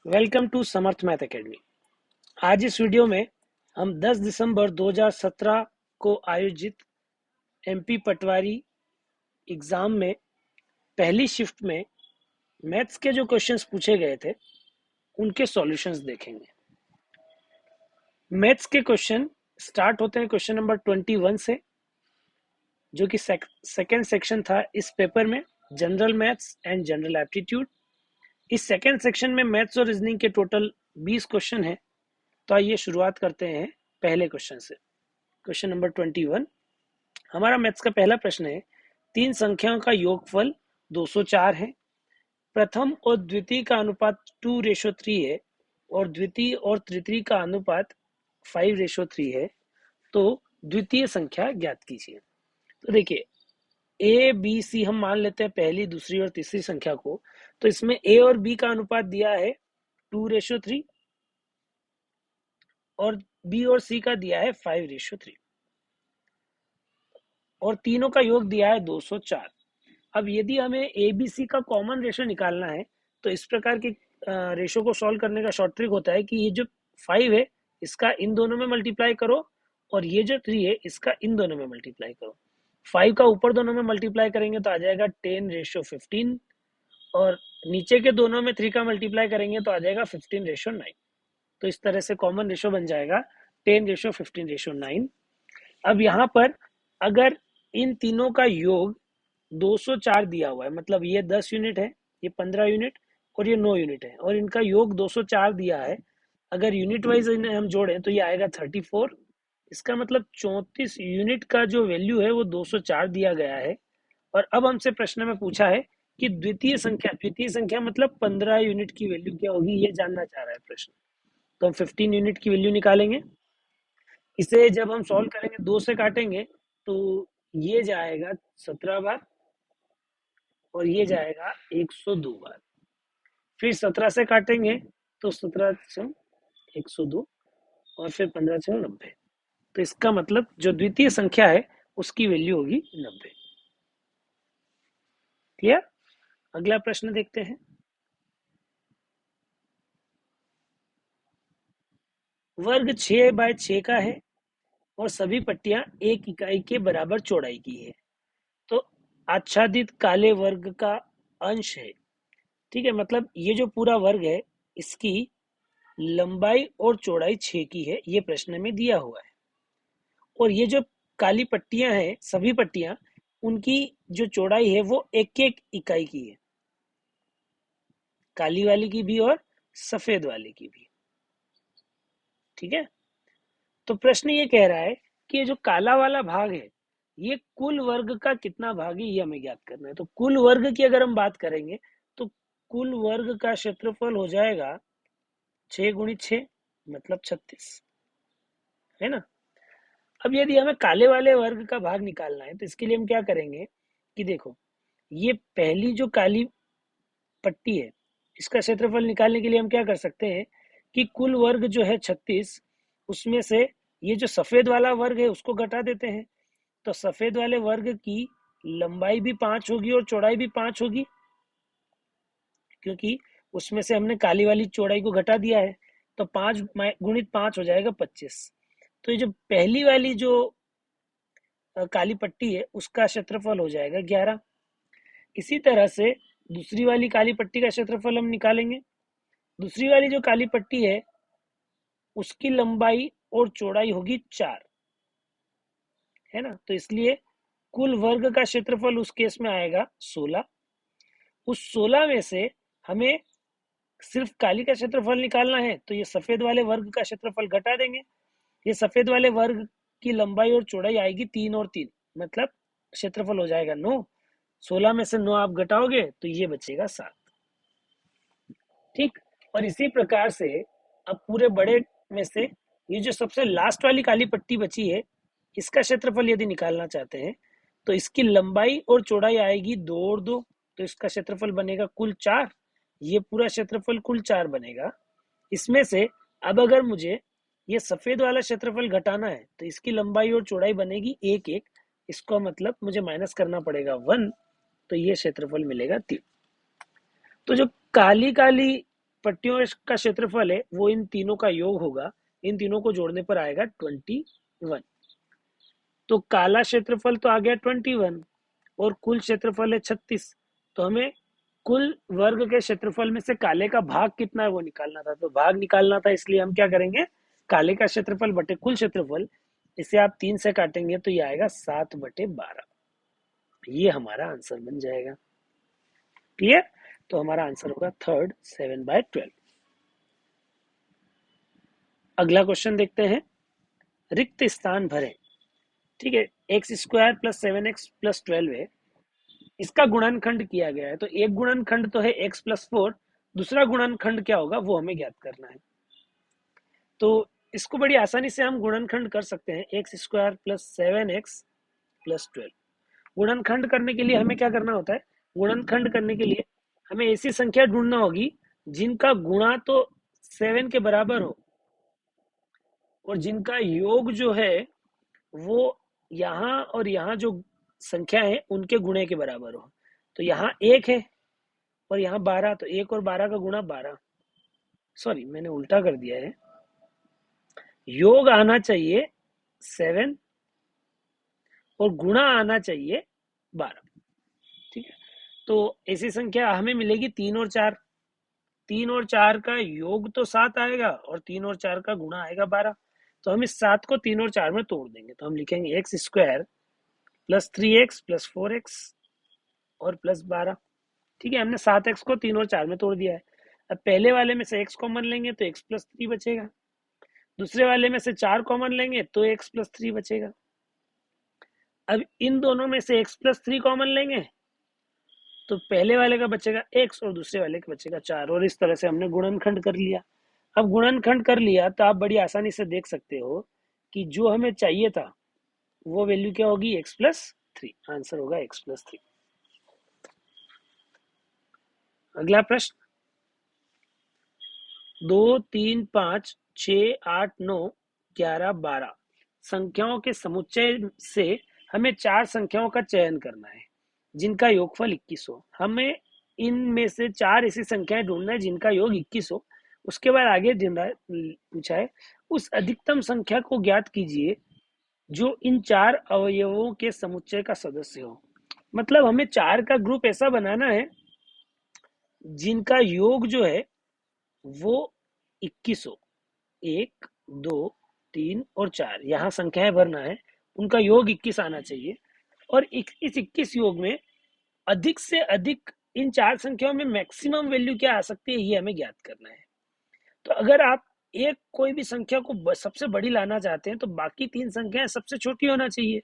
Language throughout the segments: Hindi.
Welcome to Samarth math academy. आज इस वीडियो में हम 10 दिसंबर 2017 को आयोजित एमपी पटवारी एग्जाम में पहली शिफ्ट में मैथ्स के जो क्वेश्चंस पूछे गए थे उनके सॉल्यूशंस देखेंगे। मैथ्स के क्वेश्चन स्टार्ट होते हैं क्वेश्चन नंबर 21 से, जो कि सेकेंड सेक्शन था इस पेपर में, general maths and general aptitude. इस सेकेंड सेक्शन में मैथ्स और रीजनिंग के टोटल 20 क्वेश्चन हैं। तो आइए शुरुआत करते हैं पहले क्वेश्चन से। क्वेश्चन नंबर 21, हमारा मैथ्स का पहला प्रश्न है, तीन संख्याओं का योगफल 204 है। प्रथम और द्वितीय का अनुपात 2:3 है और द्वितीय और तृतीय का अनुपात 5:3 है। तो द्वितीय संख्या ज्ञात कीजिए। तो देखिए, ए बी सी हम मान लेते हैं पहली, दूसरी और तीसरी संख्या को। तो इसमें ए और बी का अनुपात दिया है 2:3 और बी और सी का दिया है 5:3 और तीनों का योग दिया है 204। अब यदि हमें ए बी सी का कॉमन रेशो निकालना है तो इस प्रकार के रेशो को सॉल्व करने का शॉर्ट ट्रिक होता है कि ये जो 5 है इसका इन दोनों में मल्टीप्लाई करो और ये जो 3 है इसका इन दोनों में मल्टीप्लाई करो। 5 का ऊपर दोनों में मल्टीप्लाई करेंगे तो आ जाएगा 10:15 और नीचे के दोनों में 3 का मल्टीप्लाई करेंगे तो आ जाएगा 15:9। तो इस तरह से कॉमन रेशो बन जाएगा 10:15:9। अब यहाँ पर अगर इन तीनों का योग 204 दिया हुआ है, मतलब ये 10 यूनिट है, ये 15 यूनिट और ये 9 यूनिट है, और इनका योग 204 दिया है। अगर यूनिट वाइज इन्हें हम जोड़ें तो ये आएगा 34। इसका मतलब 34 यूनिट का जो वैल्यू है वो 204 दिया गया है। और अब हमसे प्रश्न में पूछा है कि द्वितीय संख्या मतलब 15 यूनिट की वैल्यू क्या होगी, ये जानना चाह रहा है प्रश्न। तो हम 15 यूनिट की वैल्यू निकालेंगे। इसे जब हम सॉल्व करेंगे, 2 से काटेंगे तो ये जाएगा 17 बार और ये जाएगा 102 बार। फिर 17 से काटेंगे तो 17 102 और फिर 15 90। तो इसका मतलब जो द्वितीय संख्या है उसकी वैल्यू होगी 90। क्लियर? अगला प्रश्न देखते हैं। वर्ग 6/6 का है और सभी पट्टियां 1 इकाई के बराबर चौड़ाई की है। तो आच्छादित काले वर्ग का अंश है। ठीक है, मतलब ये जो पूरा वर्ग है इसकी लंबाई और चौड़ाई 6 की है, ये प्रश्न में दिया हुआ है। और ये जो काली पट्टियां हैं, सभी पट्टियां, उनकी जो चौड़ाई है वो 1-1 इकाई की है, काली वाली की भी और सफेद वाली की भी। ठीक है, तो प्रश्न ये कह रहा है कि ये जो काला वाला भाग है ये कुल वर्ग का कितना भाग है, ये हमें ज्ञात करना है। तो कुल वर्ग की अगर हम बात करेंगे तो कुल वर्ग का क्षेत्रफल हो जाएगा 6 × 6 मतलब 36, है ना। अब यदि हमें काले वाले वर्ग का भाग निकालना है तो इसके लिए हम क्या करेंगे कि देखो, ये पहली जो काली पट्टी है इसका क्षेत्रफल निकालने के लिए हम क्या कर सकते हैं कि कुल वर्ग जो है 36, उसमें से ये जो सफेद वाला वर्ग है उसको घटा देते हैं। तो सफेद वाले वर्ग की लंबाई भी 5 होगी और चौड़ाई भी 5 होगी, क्योंकि उसमें से हमने काली वाली चौड़ाई को घटा दिया है। तो 5 × 5 हो जाएगा 25। तो ये जो पहली वाली जो काली पट्टी है उसका क्षेत्रफल हो जाएगा 11। इसी तरह से दूसरी वाली काली पट्टी का क्षेत्रफल हम निकालेंगे। दूसरी वाली जो काली पट्टी है उसकी लंबाई और चौड़ाई होगी 4, है ना। तो इसलिए कुल वर्ग का क्षेत्रफल उस केस में आएगा 16। उस 16 में से हमें सिर्फ काली का क्षेत्रफल निकालना है तो ये सफेद वाले वर्ग का क्षेत्रफल घटा देंगे। ये सफेद वाले वर्ग की लंबाई और चौड़ाई आएगी 3 और 3, मतलब क्षेत्रफल हो जाएगा 9। 16 में से 9 आप घटाओगे तो ये बचेगा 7। ठीक, और इसी प्रकार से अब पूरे बड़े में से ये जो सबसे लास्ट वाली काली पट्टी बची है इसका क्षेत्रफल यदि निकालना चाहते हैं तो इसकी लंबाई और चौड़ाई आएगी 2 और 2, तो इसका क्षेत्रफल बनेगा कुल 4। ये पूरा क्षेत्रफल कुल 4 बनेगा। इसमें से अब अगर मुझे ये सफेद वाला क्षेत्रफल घटाना है तो इसकी लंबाई और चौड़ाई बनेगी 1-1, इसका मतलब मुझे माइनस करना पड़ेगा 1, तो ये क्षेत्रफल मिलेगा 3। तो जो काली काली पट्टियों का क्षेत्रफल है वो इन तीनों का योग होगा, इन तीनों को जोड़ने पर आएगा 21। तो काला क्षेत्रफल तो आ गया 21 और कुल क्षेत्रफल है 36। तो हमें कुल वर्ग के क्षेत्रफल में से काले का भाग कितना है वो निकालना था, तो भाग निकालना था, इसलिए हम क्या करेंगे, काले का क्षेत्रफल बटे कुल क्षेत्रफल, इसे आप 3 से काटेंगे तो ये आएगा 7/12। ये हमारा आंसर बन जाएगा। क्लियर? तो हमारा आंसर होगा थर्ड 7/12। अगला क्वेश्चन देखते हैं। रिक्त स्थान भरें। ठीक है, x² + 7x + 12 है, इसका गुणनखंड किया गया है। तो एक गुणनखंड तो है x+4, दूसरा गुणनखंड क्या होगा वो हमें ज्ञात करना है। तो इसको बड़ी आसानी से हम गुणनखंड कर सकते हैं, x² + 7x + 12। गुणनखंड करने के लिए हमें क्या करना होता है, गुणनखंड करने के लिए हमें ऐसी संख्या ढूंढना होगी जिनका गुणा तो 7 के बराबर हो और जिनका योग जो है वो यहाँ और यहाँ जो संख्या है उनके गुणे के बराबर हो। तो यहाँ 1 है और यहाँ 12, तो 1 और 12 का गुणा 12। सॉरी, मैंने उल्टा कर दिया है, योग आना चाहिए 7 और गुणा आना चाहिए 12। ठीक है, तो ऐसी संख्या हमें मिलेगी 3 और 4। 3 और 4 का योग तो 7 आएगा और 3 और 4 का गुणा आएगा 12। तो हम इस 7 को 3 और 4 में तोड़ देंगे, तो हम लिखेंगे x² + 3x + 4x और +12। ठीक है, हमने 7x को 3 और 4 में तोड़ दिया है। अब पहले वाले में से x कॉमन लेंगे तो x + 3 बचेगा, दूसरे वाले में से 4 कॉमन लेंगे तो x + 3 बचेगा। अब इन दोनों में से x + 3 कॉमन लेंगे तो पहले वाले का बचेगा x और दूसरे वाले का बचेगा 4, और इस तरह से हमने गुणनखंड कर लिया। अब गुणनखंड कर लिया तो आप बड़ी आसानी से देख सकते हो कि जो हमें चाहिए था वो वैल्यू क्या होगी, x + 3। आंसर होगा x + 3। अगला प्रश्न, 2, 3, 5, 6, 8, 9, 11, 12 संख्याओं के समुच्चय से हमें 4 संख्याओं का चयन करना है जिनका योगफल 21 हो। हमें इनमें से 4 ऐसी संख्याएं ढूंढना है जिनका योग 21 हो। उसके बाद आगे पूछा है, उस अधिकतम संख्या को ज्ञात कीजिए जो इन 4 अवयवों के समुच्चय का सदस्य हो। मतलब हमें 4 का ग्रुप ऐसा बनाना है जिनका योग जो है वो 21 हो। 1, 2, 3 और 4 यहाँ संख्याएं भरना है, उनका योग 21 आना चाहिए। और इस 21 योग में अधिक से अधिक इन 4 संख्याओं में मैक्सिमम वैल्यू क्या आ सकती है ये हमें ज्ञात करना है। तो अगर आप एक कोई भी संख्या को सबसे बड़ी लाना चाहते हैं तो बाकी 3 संख्याएं सबसे छोटी होना चाहिए।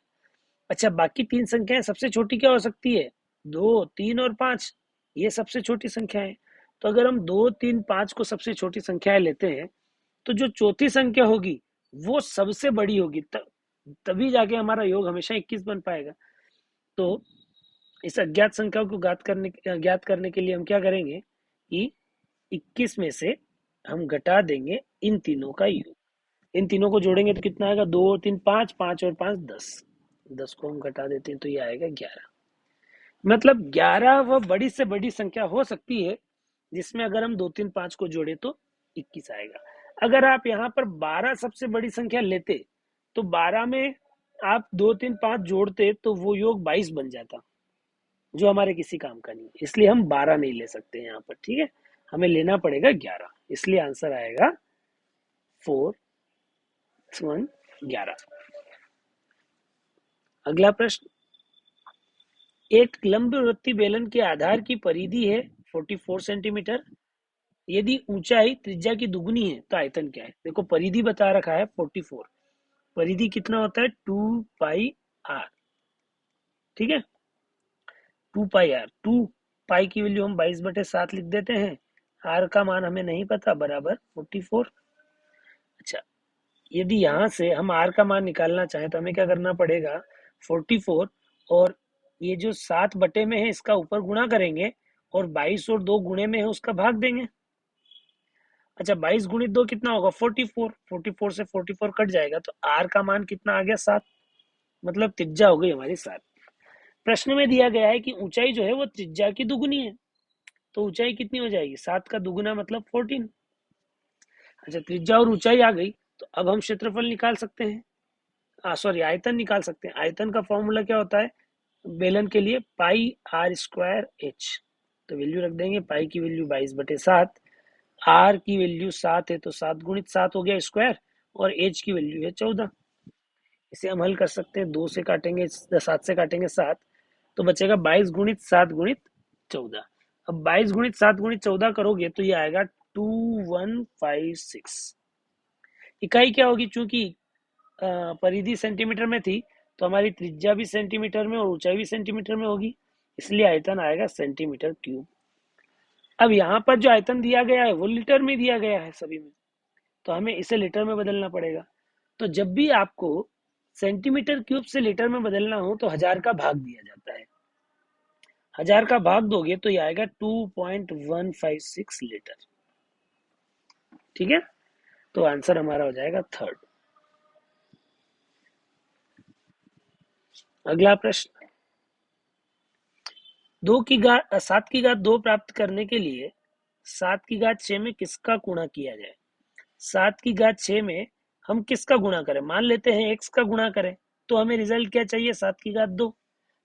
अच्छा, बाकी 3 संख्याएं सबसे छोटी क्या हो सकती है, 2, 3 और 5, ये सबसे छोटी संख्या है। तो अगर हम 2, 3, 5 को सबसे छोटी संख्याएं लेते हैं तो जो चौथी संख्या होगी वो सबसे बड़ी होगी, तभी जाके हमारा योग हमेशा 21 बन पाएगा। तो इस अज्ञात संख्या को ज्ञात करने के लिए हम क्या करेंगे कि 21 में से हम घटा देंगे इन तीनों का योग। इन तीनों को जोड़ेंगे तो कितना आएगा, 2, 3, 5, 5 और 5 10। 10 को हम घटा देते हैं तो ये आएगा 11। मतलब 11 वह बड़ी से बड़ी संख्या हो सकती है जिसमें अगर हम 2, 3, 5 को जोड़े तो 21 आएगा। अगर आप यहाँ पर 12 सबसे बड़ी संख्या लेते तो 12 में आप 2, 3, 5 जोड़ते तो वो योग 22 बन जाता, जो हमारे किसी काम का नहीं है। इसलिए हम 12 नहीं ले सकते यहाँ पर। ठीक है, हमें लेना पड़ेगा 11, इसलिए आंसर आएगा 4, 1, 11। अगला प्रश्न, एक लंबवृत्तीय बेलन के आधार की परिधि है 44 सेंटीमीटर, यदि ऊंचाई त्रिज्या की दुगुनी है तो आयतन क्या है। देखो परिधि बता रखा है 44, परिधि कितना होता है 2πr। ठीक है, 2πr, 2 की वैल्यू हम 22/7 लिख देते हैं, आर का मान हमें नहीं पता, बराबर 44। अच्छा, यदि यहाँ से हम आर का मान निकालना चाहें तो हमें क्या करना पड़ेगा, 44 और ये जो 7 में है इसका ऊपर गुणा करेंगे और 22 और 2 गुणे में है उसका भाग देंगे। अच्छा, 22 गुणित 2 कितना होगा, 44। 44 से 44 कट जाएगा तो आर का मान कितना आ गया, 7। मतलब त्रिज्या हो गई हमारी 7। प्रश्न में दिया गया है कि ऊंचाई जो है वो त्रिज्या की दुगुनी है। तो ऊंचाई कितनी हो जाएगी, 7 का दुगुना मतलब 14। अच्छा, त्रिज्या और ऊंचाई आ गई, तो अब हम क्षेत्रफल निकाल सकते हैं, सॉरी आयतन निकाल सकते हैं। आयतन का फॉर्मूला क्या होता है बेलन के लिए, पाई आर स्क्वायर एच। तो वैल्यू रख देंगे, पाई की वैल्यू 22/7, आर की वैल्यू 7 है तो 7 × 7 हो गया स्क्वायर, और एच की वैल्यू है 14। इसे हम हल कर सकते हैं, 2 से काटेंगे 7 से काटेंगे 7, तो बचेगा 22 × 7 × 14। अब 22 × 7 × 14 करोगे तो ये आएगा 2156। इकाई क्या होगी, चूंकि परिधि सेंटीमीटर में थी तो हमारी त्रिज्या भी सेंटीमीटर में और ऊंचाई भी सेंटीमीटर में होगी, इसलिए आयतन आएगा सेंटीमीटर क्यूब। अब यहाँ पर जो आयतन दिया गया है वो लीटर में दिया गया है सभी में, तो हमें इसे लीटर में बदलना पड़ेगा। तो जब भी आपको सेंटीमीटर क्यूब से लीटर में बदलना हो तो 1000 का भाग दिया जाता है, 1000 का भाग दोगे तो ये आएगा 2.156 लीटर। ठीक है, तो आंसर हमारा हो जाएगा थर्ड। अगला प्रश्न, 7 की घात 2 प्राप्त करने के लिए 7 की घात 6 में किसका गुणा किया जाए। 7 की घात 6 में हम किसका गुणा करें, मान लेते हैं एक्स का गुणा करें, तो हमें रिजल्ट क्या चाहिए, 7 की घात 2।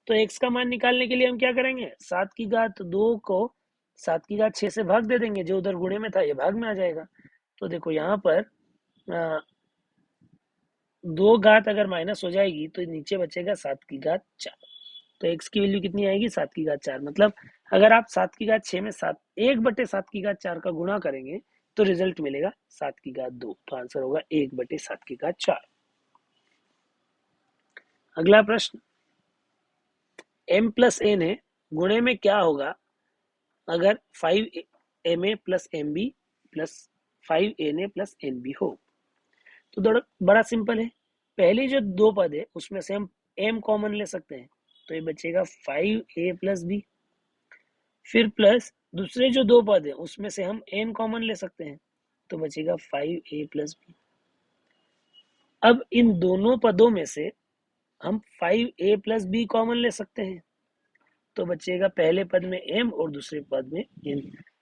तो एक्स का मान निकालने के लिए हम क्या करेंगे, 7 की घात 2 को 7 की घात 6 से भाग दे देंगे, जो उधर गुणे में था ये भाग में आ जाएगा। तो देखो यहाँ पर 2 घात अगर माइनस हो जाएगी तो नीचे बचेगा 7 की घात 4। तो एक्स की वैल्यू कितनी आएगी, 7 की घात 4। मतलब अगर आप 7 की घात 6 में 1/7 की घात 4 का गुणा करेंगे तो रिजल्ट मिलेगा 7 की घात 2। तो आंसर होगा 1/7 की घात 4। अगला प्रश्न, m+n है, गुणे में क्या होगा अगर 5ma+mb प्लस 5na+nb हो। तो बड़ा सिंपल है, पहले जो दो पद है उसमें से हम m कॉमन ले सकते हैं, तो ये बचेगा 5a+b। फिर प्लस दूसरे जो दो पद है उसमें से हम n कॉमन ले सकते हैं, तो बचेगा 5a+b। अब इन दोनों पदों में से हम 5a+b कॉमन ले सकते हैं, तो बचेगा पहले पद में m और दूसरे पद में n।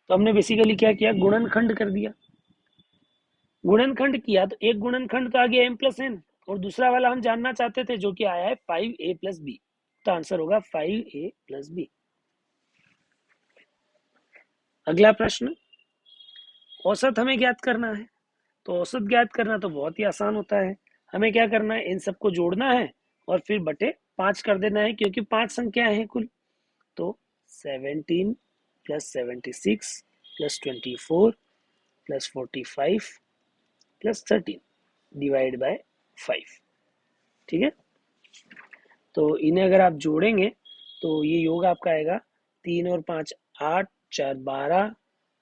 तो हमने बेसिकली क्या किया, गुणनखंड कर दिया। गुणनखंड किया तो एक गुणनखंड तो आ गया m+n, और दूसरा वाला हम जानना चाहते थे जो कि आया है 5a+b। तो आंसर होगा 5a+b। अगला प्रश्न, औसत हमें ज्ञात करना है। तो औसत ज्ञात करना तो बहुत ही आसान होता है, हमें क्या करना है, इन सबको जोड़ना है और फिर बटे 5 कर देना है, क्योंकि 5 संख्याएं हैं कुल। तो 17 plus 76 plus 24 plus 45 plus 13 divide by 5। ठीक है, तो इन्हें अगर आप जोड़ेंगे तो ये योग आपका आएगा 3 और 5 8, 4 12,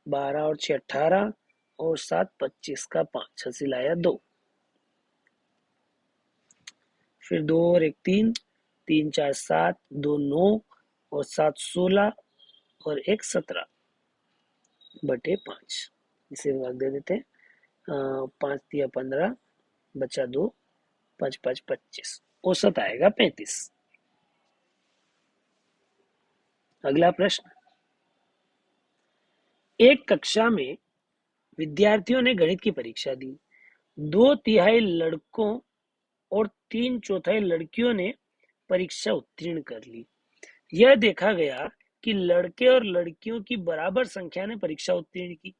12 और 6 18, और 7 25 का 5 हासिल आया 2। फिर 2 और 1 3, 3 4 7, 2 9, और 7 16, और 1 17 बटे 5। इसे भाग दे देते हैं, 5 दिया 15, बचा 2, 5 5 25, औसत आएगा 35। अगला प्रश्न, एक कक्षा में विद्यार्थियों ने गणित की परीक्षा दी, 2/3 लड़कों और 3/4 लड़कियों ने परीक्षा उत्तीर्ण कर ली। यह देखा गया कि लड़के और लड़कियों की बराबर संख्या ने परीक्षा उत्तीर्ण की।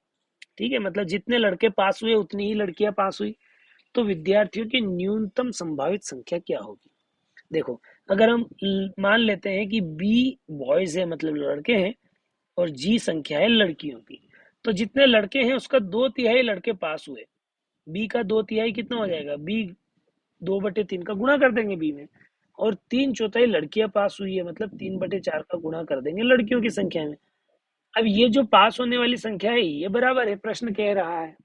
ठीक है, मतलब जितने लड़के पास हुए उतनी ही लड़कियां पास हुई। तो विद्यार्थियों की न्यूनतम संभावित संख्या क्या होगी। देखो, अगर हम मान लेते हैं कि बी बॉयज है, मतलब लड़के हैं, और जी संख्या है लड़कियों की, तो जितने लड़के हैं उसका 2/3 लड़के पास हुए, बी का 2/3 कितना हो जाएगा, बी 2/3 का गुणा कर देंगे बी में, और 3/4 लड़कियां पास हुई है, मतलब 3/4 का गुणा कर देंगे लड़कियों की संख्या में। अब ये जो पास होने वाली संख्या है ये बराबर है, प्रश्न कह रहा है।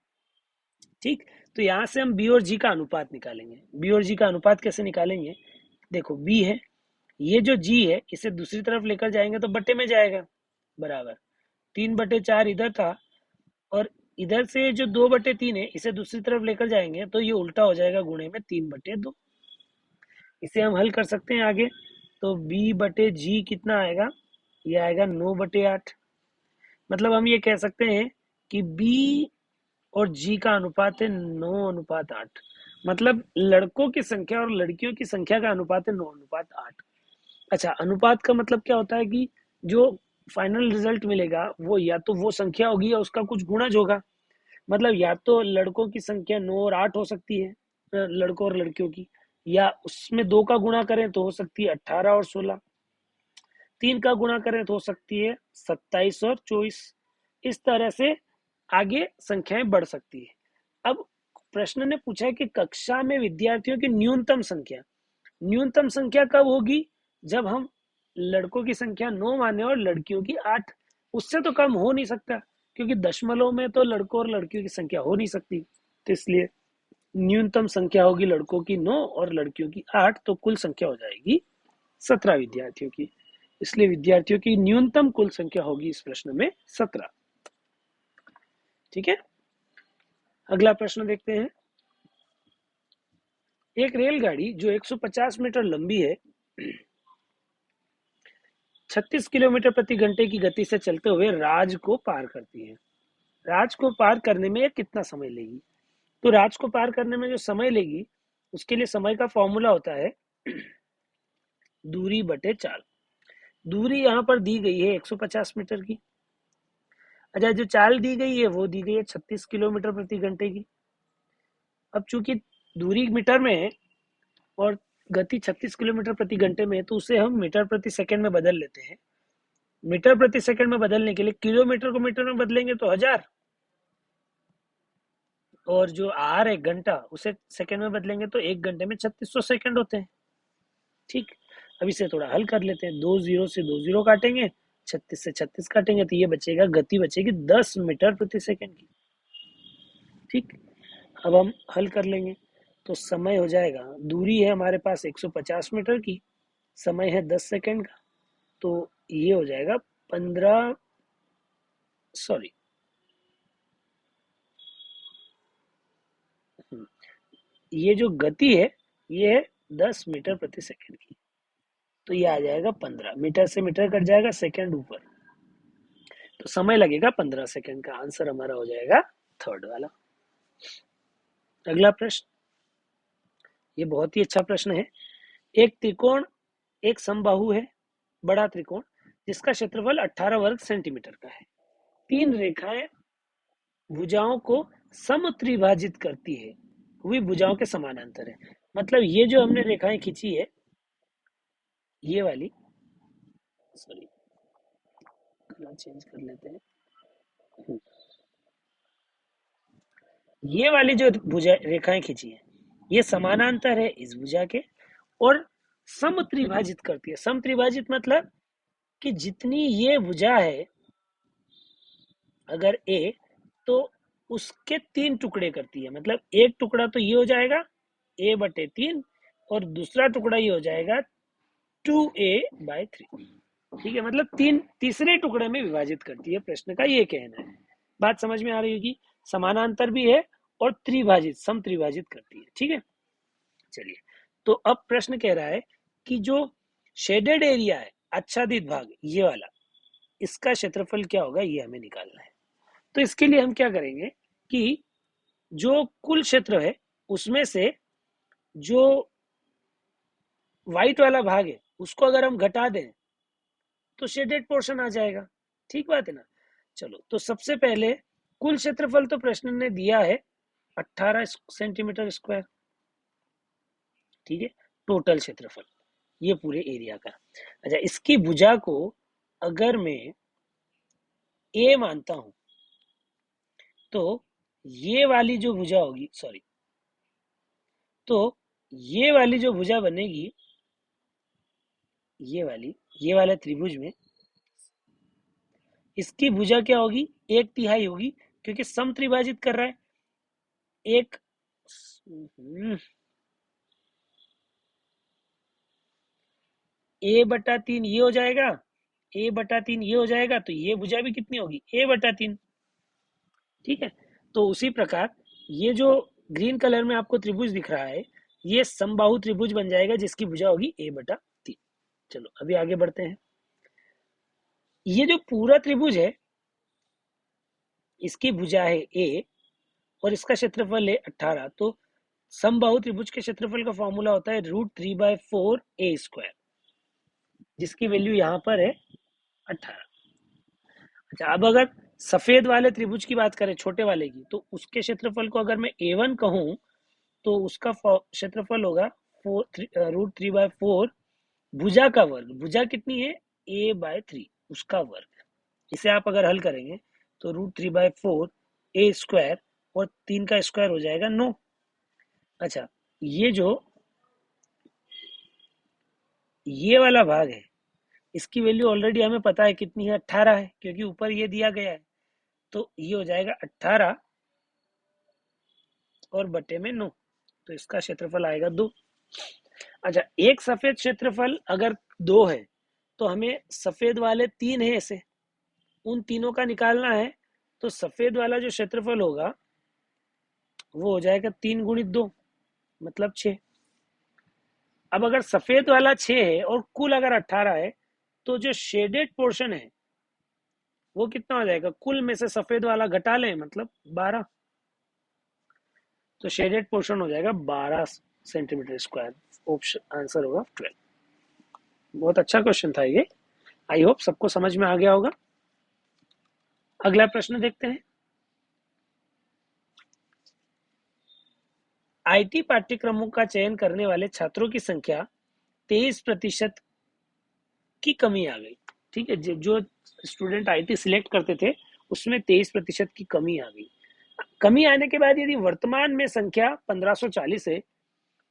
ठीक, तो यहां से हम बी और जी का अनुपात निकालेंगे। बी और जी का अनुपात कैसे निकालेंगे, देखो बी है, ये जो जी है इसे दूसरी तरफ लेकर जाएंगे तो बट्टे में जाएगा, बराबर 3/4 इधर था, और इधर से जो 2/3 है इसे दूसरी तरफ लेकर जाएंगे तो ये उल्टा हो जाएगा, गुणे में 3/2। इसे हम हल कर सकते हैं आगे, तो b/g कितना आएगा, ये आएगा 9/8। मतलब हम ये कह सकते हैं कि बी और जी का अनुपात है 9:8। मतलब लड़कों की संख्या और लड़कियों की संख्या का अनुपात है 9:8। अच्छा, अनुपात का मतलब क्या होता है कि जो फाइनल रिजल्ट मिलेगा वो या तो वो संख्या होगी या उसका कुछ गुणज होगा। मतलब या तो लड़कों की संख्या 9 और 8 हो सकती है, लड़कों और लड़कियों की, या उसमें 2 का गुणा करें तो हो सकती है 18 और 16, 3 का गुणा करें तो हो सकती है 27 और 24। इस तरह से आगे संख्याएं बढ़ सकती है। अब प्रश्न ने पूछा है कि कक्षा में विद्यार्थियों की न्यूनतम संख्या, न्यूनतम संख्या कब होगी? जब हम लड़कों की संख्या 9 माने और लड़कियों की 8। उससे तो कम हो नहीं सकता, क्योंकि दशमलव में तो लड़कों और लड़कियों की संख्या हो नहीं सकती। तो इसलिए न्यूनतम संख्या होगी लड़कों की 9 और लड़कियों की 8, तो कुल संख्या हो जाएगी 17 विद्यार्थियों की। इसलिए विद्यार्थियों की न्यूनतम कुल संख्या होगी इस प्रश्न में 17। ठीक है, अगला प्रश्न देखते हैं। एक रेलगाड़ी जो 150 मीटर लंबी है 36 किलोमीटर प्रति घंटे की गति से चलते हुए राज को पार करती है। राज को पार करने में कितना समय लेगी? तो राज को पार करने में जो समय लेगी, उसके लिए समय का फॉर्मूला होता है दूरी बटे चाल। दूरी यहाँ पर दी गई है 150 मीटर की। अच्छा, जो चाल दी गई है वो दी गई है 36 किलोमीटर प्रति घंटे की। अब चूंकि दूरी मीटर में है और गति 36 किलोमीटर प्रति घंटे में है, तो उसे हम मीटर प्रति सेकंड में बदल लेते हैं। मीटर प्रति सेकंड में बदलने के लिए किलोमीटर को मीटर में बदलेंगे तो 1000, और जो आर है घंटा, उसे सेकंड में बदलेंगे तो 1 घंटे में 3600 सेकंड होते हैं। ठीक, अब इसे थोड़ा हल कर लेते हैं। 2 जीरो से 2 जीरो काटेंगे, 36 से 36 काटेंगे, तो ये बचेगा, गति बचेगी 10 मीटर प्रति सेकंड की। ठीक, अब हम हल कर लेंगे तो समय हो जाएगा, दूरी है हमारे पास 150 मीटर की, समय है 10 सेकंड का, तो ये हो जाएगा 15, सॉरी, ये जो गति है ये है 10 मीटर प्रति सेकंड की, तो ये आ जाएगा 15। मीटर से मीटर कट जाएगा, सेकंड ऊपर, तो समय लगेगा 15 सेकंड का। आंसर हमारा हो जाएगा थर्ड वाला। अगला प्रश्न, ये बहुत ही अच्छा प्रश्न है। एक त्रिकोण, एक समबाहु है, बड़ा त्रिकोण, जिसका क्षेत्रफल 18 वर्ग सेंटीमीटर का है। तीन रेखाएं भुजाओं को समत्रिभाजित करती है, हुई भुजाओं के समानांतर है। मतलब ये जो हमने रेखाएं खींची है, ये वाली, सॉरी, कलर चेंज कर लेते हैं। ये वाली जो भुजा रेखाएं खींची है, ये समानांतर है इस भुजा के, और समत्रिभाजित करती है। समत्रिभाजित मतलब कि जितनी ये भुजा है अगर ए, तो उसके 3 टुकड़े करती है। मतलब एक टुकड़ा तो ये हो जाएगा a/3, और दूसरा टुकड़ा ये हो जाएगा 2a/3। ठीक है, मतलब तीसरे टुकड़े में विभाजित करती है, प्रश्न का ये कहना है। बात समझ में आ रही होगी, समानांतर भी है और त्रिभाजित, समत्रिभाजित करती है। ठीक है, चलिए, तो अब प्रश्न कह रहा है कि जो शेडेड एरिया है, आच्छादित भाग, ये वाला, इसका क्षेत्रफल क्या होगा, ये हमें निकालना है। तो इसके लिए हम क्या करेंगे कि जो कुल क्षेत्र है उसमें से जो व्हाइट वाला भाग है उसको अगर हम घटा दें तो शेडेड पोर्शन आ जाएगा। ठीक बात है ना? चलो, तो सबसे पहले कुल क्षेत्रफल तो प्रश्न ने दिया है 18 सेंटीमीटर स्क्वायर। ठीक है, टोटल क्षेत्रफल ये पूरे एरिया का। अच्छा, इसकी भुजा को अगर मैं ए मानता हूं, तो ये वाली जो भुजा होगी, सॉरी, तो ये वाली जो भुजा बनेगी, ये वाली, ये वाले त्रिभुज में इसकी भुजा क्या होगी, 1/3 होगी, क्योंकि सम त्रिभाजित कर रहा है। एक, a/3 ये हो जाएगा, a/3 ये हो जाएगा, तो ये भुजा भी कितनी होगी, a/3। ठीक है, तो उसी प्रकार ये जो ग्रीन कलर में आपको त्रिभुज दिख रहा है, ये समबाहु त्रिभुज बन जाएगा, जिसकी भुजा होगी a/3। चलो, अभी आगे बढ़ते हैं। ये जो पूरा त्रिभुज है, इसकी भुजा है ए और इसका क्षेत्रफल है 18, तो समबाहु त्रिभुज के क्षेत्रफल का फॉर्मूला होता है √3/4 a², जिसकी वैल्यू यहाँ पर है 18। अच्छा, अब अगर सफेद वाले त्रिभुज की बात करें, छोटे वाले की, तो उसके क्षेत्रफल को अगर मैं A1 कहूँ तो उसका क्षेत्रफल होगा √3/4 भुजा का वर्ग। भुजा कितनी है? A/3, उसका वर्ग। इसे आप अगर हल करेंगे तो √3/4 a² और 3 का स्क्वायर हो जाएगा 9। अच्छा, ये जो ये वाला भाग है, इसकी वैल्यू ऑलरेडी हमें पता है कितनी है, 18 है, क्योंकि ऊपर ये दिया गया है। तो ये हो जाएगा 18 और बटे में 9, तो इसका क्षेत्रफल आएगा 2। अच्छा, एक सफेद क्षेत्रफल अगर 2 है तो हमें सफेद वाले 3 है, ऐसे उन तीनों का निकालना है। तो सफेद वाला जो क्षेत्रफल होगा वो हो जाएगा 3 × 2, मतलब 6। अब अगर सफेद वाला 6 है और कुल अगर 18 है, तो जो शेडेड पोर्शन है वो कितना हो जाएगा? कुल में से सफेद वाला घटा लें, मतलब 12, तो शेडेड पोर्शन हो जाएगा 12 सेंटीमीटर स्क्वायर। ऑप्शन आंसर होगा 12। बहुत अच्छा क्वेश्चन था ये, आई होप सबको समझ में आ गया होगा। अगला प्रश्न देखते हैं। आईटी पाठ्यक्रमों का चयन करने वाले छात्रों की संख्या 23% की कमी आ गई। ठीक है, जो स्टूडेंट आईटी सिलेक्ट करते थे उसमें 23% की कमी आ गई। कमी आने के बाद यदि वर्तमान में संख्या 1540 है,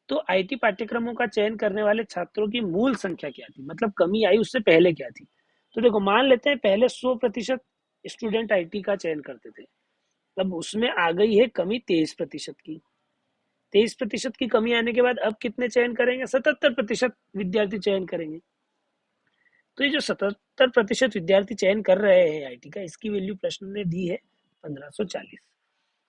तो आईटी पाठ्यक्रमों का चयन करने वाले छात्रों की मूल संख्या क्या थी? मतलब कमी आई उससे पहले क्या थी? तो देखो, मान लेते हैं पहले 100% स्टूडेंट आईटी का चयन करते थे, अब उसमें आ गई है कमी 23% की। 23% की कमी आने के बाद अब कितने चयन करेंगे? 77% विद्यार्थी चयन करेंगे। तो ये जो 77% विद्यार्थी चयन कर रहे हैं आईटी का, इसकी वैल्यू प्रश्न ने दी है 1540।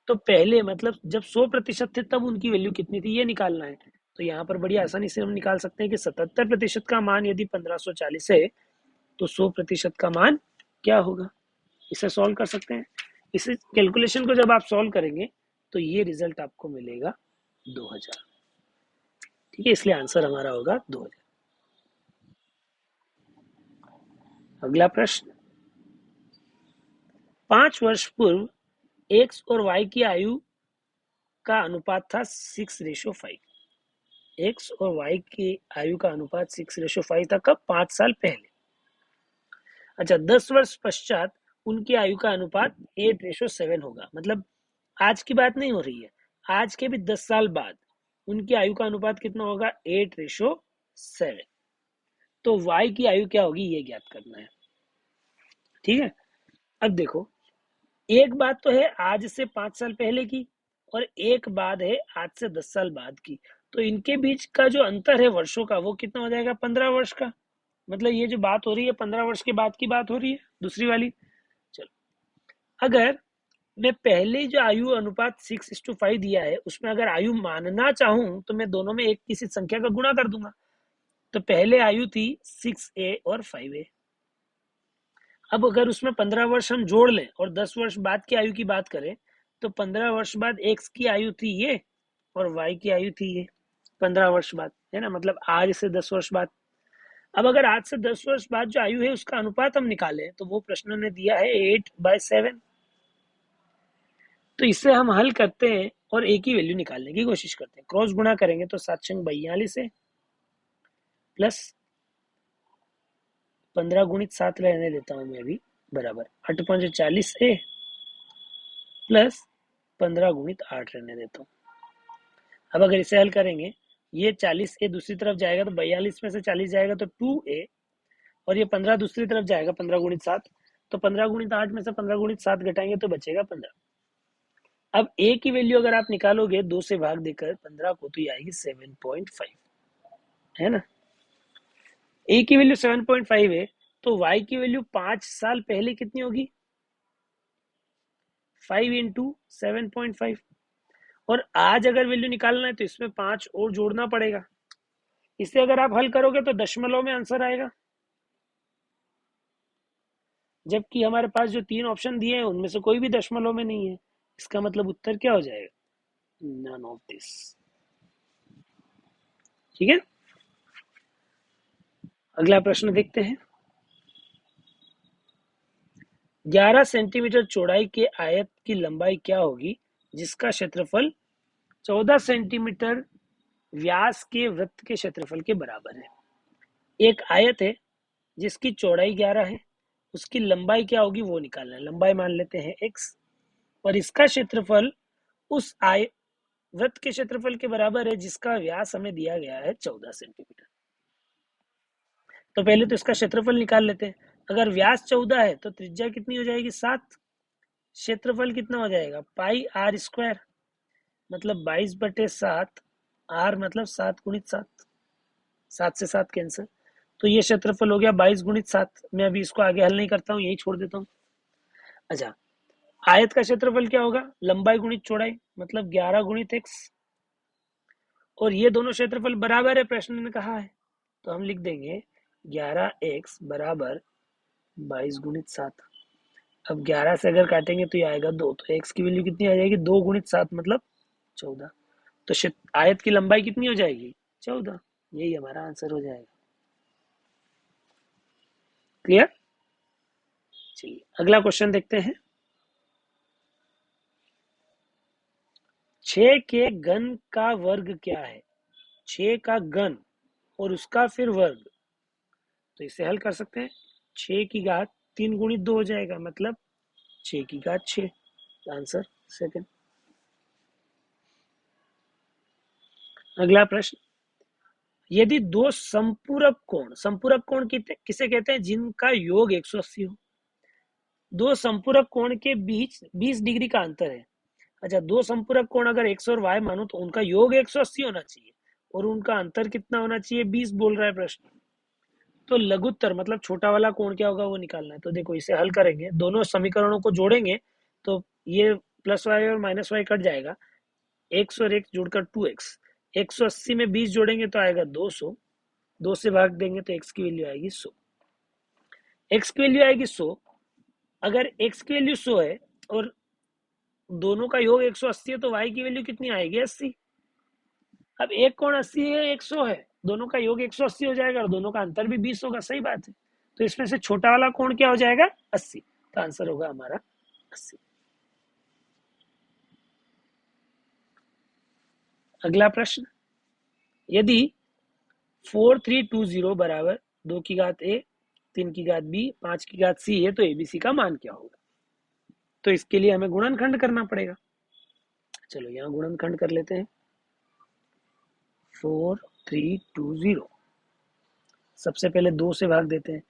तो पहले मतलब जब 100% थे तब उनकी वैल्यू कितनी थी, ये निकालना है। तो यहाँ पर बड़ी आसानी से हम निकाल सकते हैं कि 77% का मान यदि 1540 है तो 100% का मान क्या होगा, इसे सॉल्व कर सकते हैं। इस कैलकुलेशन को जब आप सॉल्व करेंगे तो ये रिजल्ट आपको मिलेगा 2000। ठीक है, इसलिए आंसर हमारा होगा 2000। अगला प्रश्न, 5 वर्ष पूर्व एक्स और वाई की आयु का अनुपात था 6:5। एक्स और वाई की आयु का अनुपात 6:5 था, कब? 5 साल पहले। अच्छा, 10 वर्ष पश्चात उनकी आयु का अनुपात 8:7 होगा। मतलब आज की बात नहीं हो रही है, आज के भी 10 साल बाद उनकी आयु का अनुपात कितना होगा? 8:7। तो वाई की आयु क्या होगी ये ज्ञात करना है। ठीक है, अब देखो, एक बात तो है आज से 5 साल पहले की, और एक बात है आज से 10 साल बाद की। तो इनके बीच का जो अंतर है वर्षों का, वो कितना हो जाएगा? 15 वर्ष का। मतलब ये जो बात हो रही है 15 वर्ष के बाद की बात हो रही है, दूसरी वाली। चलो, अगर मैं पहले जो आयु अनुपात 6:5 दिया है उसमें अगर आयु मानना चाहूं तो मैं दोनों में एक किसी संख्या का गुणा कर दूंगा। तो पहले आयु थी 6a और 5a। अब अगर उसमें 15 वर्ष हम जोड़ लें और 10 वर्ष बाद की आयु की बात करें, तो 15 वर्ष बाद एक्स की आयु थी ये और वाई की आयु थी ये, 15 वर्ष बाद, है ना, मतलब आज से 10 वर्ष बाद। अब अगर आज से 10 वर्ष बाद जो आयु है उसका अनुपात हम निकालें तो वो प्रश्न ने दिया है 8/7। तो इससे हम हल करते हैं और एक ही वैल्यू निकालने की कोशिश करते हैं। क्रॉस गुणा करेंगे तो 7×42 है, प्लस 15 × 7 रहने देता हूं मैं अभी, बराबर 8×5 = 40 है, प्लस 15×8 रहने देता हूँ। अब अगर इसे हल करेंगे, ये 40a दूसरी तरफ जाएगा तो 42 में से 40 जाएगा तो 2a, और ये 15 दूसरी तरफ जाएगा 15×7, तो 15×8 में से 15×7 घटाएंगे तो बचेगा 15। अब a की वैल्यू अगर आप निकालोगे 2 से भाग देकर 15 को, तो ये आएगी 7.5, है ना। a की वैल्यू 7.5 है, तो y की वैल्यू 5 साल पहले कितनी होगी? 5 × 7.5। और आज अगर वैल्यू निकालना है तो इसमें 5 और जोड़ना पड़ेगा। इसे अगर आप हल करोगे तो दशमलव में आंसर आएगा। जबकि हमारे पास जो 3 ऑप्शन दिए हैं उनमें से कोई भी दशमलव में नहीं है। इसका मतलब उत्तर क्या हो जाएगा? None of this. ठीक है, अगला प्रश्न देखते हैं। 11 सेंटीमीटर चौड़ाई के आयत की लंबाई क्या होगी जिसका क्षेत्रफल 14 सेंटीमीटर व्यास के वृत्त के क्षेत्रफल के बराबर है? एक आयत है जिसकी चौड़ाई 11 है, उसकी लंबाई क्या होगी वो निकालना है। लंबाई मान लेते हैं x, और इसका क्षेत्रफल उस आय वृत्त के क्षेत्रफल के बराबर है जिसका व्यास हमें दिया गया है 14 सेंटीमीटर। तो पहले तो इसका क्षेत्रफल निकाल लेते हैं। अगर व्यास 14 है तो त्रिज्या कितनी हो जाएगी? 7। क्षेत्रफल कितना हो जाएगा? पाई आर स्क्वायर, मतलब 22/7। आर मतलब 7 × 7, 7 से 7 कैंसिल। तो ये क्षेत्रफल हो गया 22 × 7। मैं अभी इसको आगे हल नहीं करता हूँ, यही छोड़ देता हूँ। अच्छा, आयत का क्षेत्रफल क्या होगा? लंबाई गुणित चौड़ाई, मतलब 11 × x। और ये दोनों क्षेत्रफल बराबर है, प्रश्न ने कहा है, तो हम लिख देंगे 11x बराबर 22 × 7। अब 11 से अगर काटेंगे तो ये आएगा 2, तो x की वैल्यू कितनी आ जाएगी? 2 × 7 मतलब 14। तो आयत की लंबाई कितनी हो जाएगी? 14। यही हमारा आंसर हो जाएगा। क्लियर? चलिए अगला क्वेश्चन देखते हैं। 6 के घन का वर्ग क्या है? 6 का घन और उसका फिर वर्ग, तो इसे हल कर सकते हैं। 6 की घात 3 × 2 हो जाएगा, मतलब 6 की घात 6। Answer second. अगला प्रश्न, यदि दो संपूरक कोण किसे कहते हैं? जिनका योग 180 हो। दो संपूरक कोण के बीच 20 डिग्री का अंतर है। अच्छा, दो संपूरक कोण अगर x और y मानो तो उनका योग 180 होना चाहिए, और उनका अंतर कितना होना चाहिए? 20 बोल रहा है प्रश्न। तो लघुत्तर मतलब छोटा वाला कोण क्या होगा वो निकालना है। तो देखो, इसे हल करेंगे, दोनों समीकरणों को जोड़ेंगे तो ये +y और -y कट जाएगा। x और x जोड़कर 2x। 180 में 20 जोड़ेंगे तो आएगा 200। 2 से भाग देंगे तो x की वैल्यू आएगी 100। x की वैल्यू आएगी 100। अगर x की वैल्यू 100 है और दोनों का योग 180 है तो y की वैल्यू कितनी आएगी? 80। अब एक कोण 80 है, एक 100 है, दोनों का योग 180 हो जाएगा और दोनों का अंतर भी 20 होगा। सही बात है। तो इसमें से छोटा वाला कोण क्या हो जाएगा? 80। तो आंसर होगा हमारा 80। अगला प्रश्न, यदि 4320 बराबर 2 की घात a, 3 की घात b, 5 की घात c है तो एबीसी का मान क्या होगा? तो इसके लिए हमें गुणनखंड करना पड़ेगा। चलो यहाँ गुणनखंड कर लेते हैं। 4320 सबसे पहले 2 से भाग देते हैं।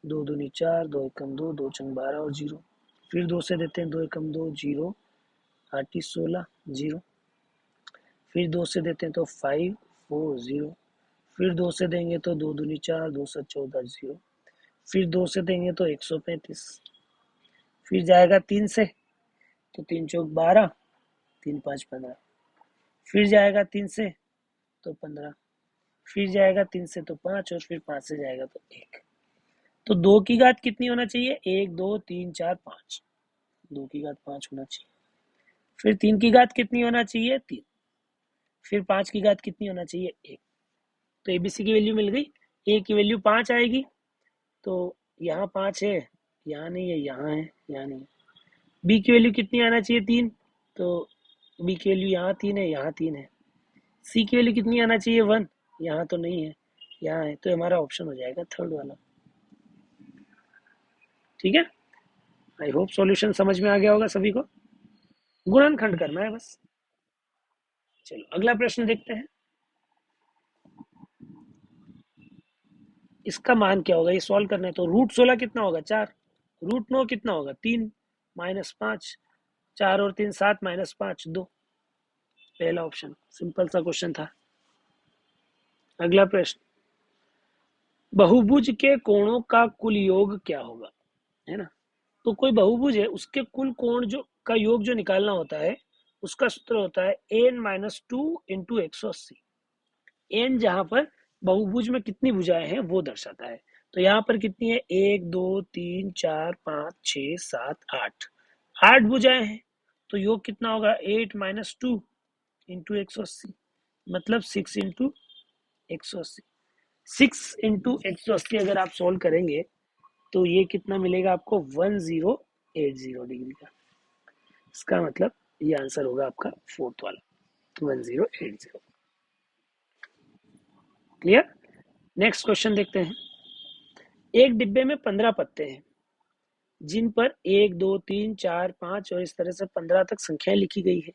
2 दूनी 4, 2 एकम 2, 2 चंग 12 और 0। फिर 2 से देते हैं, 2 एकम 2, 0, 8 16, 0। फिर 2 से देते हैं तो 5 4 0। फिर 2 से देंगे तो 2 दूनी 4, 2 7 14, 0। फिर 2 से देंगे तो 135। फिर जाएगा 3 से तो 3 चौक 12, 3 5 15। फिर जाएगा 3 से तो 15। फिर जाएगा 3 से तो 5, और फिर 5 से जाएगा तो 1। तो 2 की घात कितनी होना चाहिए? 1 2 3 4 5। 2 की घात 5 होना चाहिए। फिर 3 की घात कितनी होना चाहिए? 3। फिर 5 की घात कितनी होना चाहिए? 1। तो एबीसी की वैल्यू मिल गई। ए की वैल्यू 5 आएगी, तो यहाँ 5 है, यहाँ नहीं है, यहाँ है, यहाँ नहीं है। बी की वैल्यू कितनी आना चाहिए? 3। तो बी की वैल्यू यहाँ 3 है, यहाँ 3 है। सी की वैल्यू कितनी आना चाहिए? 1। यहाँ तो नहीं है, यहाँ है। तो हमारा ऑप्शन हो जाएगा थर्ड वाला। ठीक है, आई होप सॉल्यूशन समझ में आ गया होगा सभी को। गुणनखंड करना है बस। चलो अगला प्रश्न देखते हैं। इसका मान क्या होगा, ये सॉल्व करना है। तो √16 कितना होगा? 4। √9 कितना होगा? 3 -5। 4 और 3 7, -5 2। पहला ऑप्शन, सिंपल सा क्वेश्चन था। अगला प्रश्न, बहुभुज के कोणों का कुल योग क्या होगा? है ना? तो कोई बहुभुज है, उसके कुल कोण जो का योग जो निकालना होता है, उसका सूत्र होता है n-2 × 180। n जहां पर बहुभुज में कितनी भुजाएं हैं वो दर्शाता है। तो यहाँ पर कितनी है, 1 2 3 4 5 6 7 8, 8 भुजाएं हैं। तो योग कितना होगा, 8 - 2 इंटू 180, मतलब 6 इंटू 180। 6 इंटू 180 अगर आप सोल्व करेंगे तो ये कितना मिलेगा आपको, 1080 डिग्री का। इसका मतलब ये आंसर होगा आपका फोर्थ वाला, 1080। क्लियर। नेक्स्ट क्वेश्चन देखते हैं। एक डिब्बे में 15 पत्ते हैं जिन पर 1 2 3 4 5 और इस तरह से 15 तक संख्याएं लिखी गई है।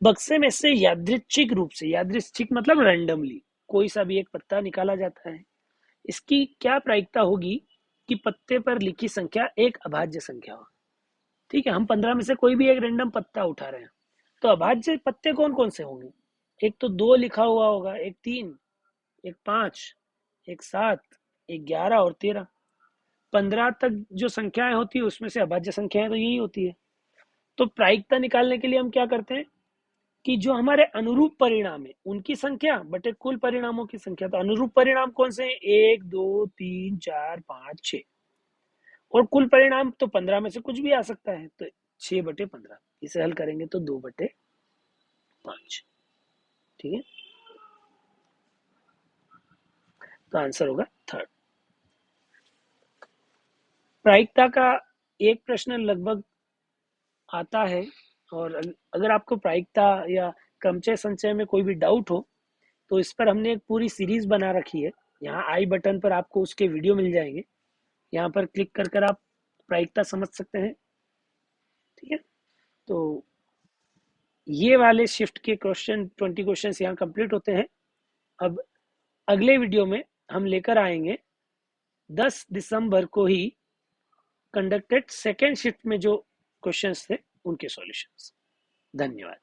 बक्से में से यादृच्छिक रूप से, यादृच्छिक मतलब रैंडमली, कोई सा भी एक पत्ता निकाला जाता है। इसकी क्या प्रायिकता होगी कि पत्ते पर लिखी संख्या एक अभाज्य संख्या हो। ठीक है, हम 15 में से कोई भी एक रैंडम पत्ता उठा रहे हैं, तो अभाज्य पत्ते कौन कौन से होंगे। एक तो 2 लिखा हुआ होगा, एक 3, एक 5, एक 7, एक 11 और 13। 15 तक जो संख्याएं होती है उसमें से अभाज्य संख्याएं तो यही होती है। तो प्रायिकता निकालने के लिए हम क्या करते हैं कि जो हमारे अनुरूप परिणाम है उनकी संख्या बटे कुल परिणामों की संख्या। तो अनुरूप परिणाम कौन से हैं, 1 2 3 4 5 6, और कुल परिणाम तो 15 में से कुछ भी आ सकता है, तो 6/15। इसे हल करेंगे तो 2/5। ठीक है, तो आंसर होगा थर्ड। प्रायिकता का एक प्रश्न लगभग आता है, और अगर आपको प्रायिकता या क्रमचय संचय में कोई भी डाउट हो तो इस पर हमने एक पूरी सीरीज बना रखी है। यहाँ आई बटन पर आपको उसके वीडियो मिल जाएंगे, यहाँ पर क्लिक कर कर आप प्रायिकता समझ सकते हैं। ठीक है, तो ये वाले शिफ्ट के क्वेश्चन 20 क्वेश्चन यहाँ कंप्लीट होते हैं। अब अगले वीडियो में हम लेकर आएंगे 10 दिसंबर को ही कंडक्टेड सेकेंड शिफ्ट में जो क्वेश्चंस थे उनके सॉल्यूशंस। धन्यवाद।